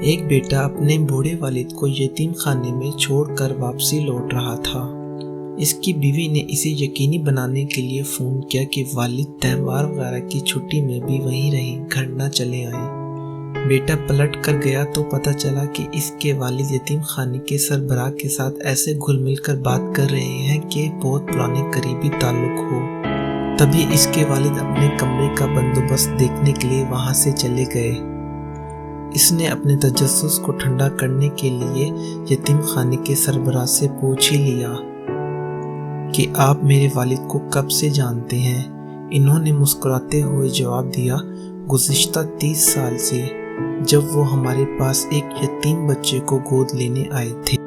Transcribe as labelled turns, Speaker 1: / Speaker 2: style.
Speaker 1: ایک بیٹا اپنے بوڑھے والد کو یتیم خانے میں چھوڑ کر واپسی لوٹ رہا تھا۔ اس کی بیوی نے اسے یقینی بنانے کے لیے فون کیا کہ والد تہوار وغیرہ کی چھٹی میں بھی وہیں رہیں، گھر نہ چلے آئیں۔ بیٹا پلٹ کر گیا تو پتہ چلا کہ اس کے والد یتیم خانے کے سربراہ کے ساتھ ایسے گھل مل کر بات کر رہے ہیں کہ بہت پرانے قریبی تعلق ہو۔ تبھی اس کے والد اپنے کمرے کا بندوبست دیکھنے کے لیے وہاں سے چلے گئے۔ اس نے اپنے تجسس کو ٹھنڈا کرنے کے لیے یتیم خانے کے سربراہ سے پوچھ ہی لیا کہ آپ میرے والد کو کب سے جانتے ہیں؟ انہوں نے مسکراتے ہوئے جواب دیا، گزشتہ 30 سال سے، جب وہ ہمارے پاس ایک یتیم بچے کو گود لینے آئے تھے۔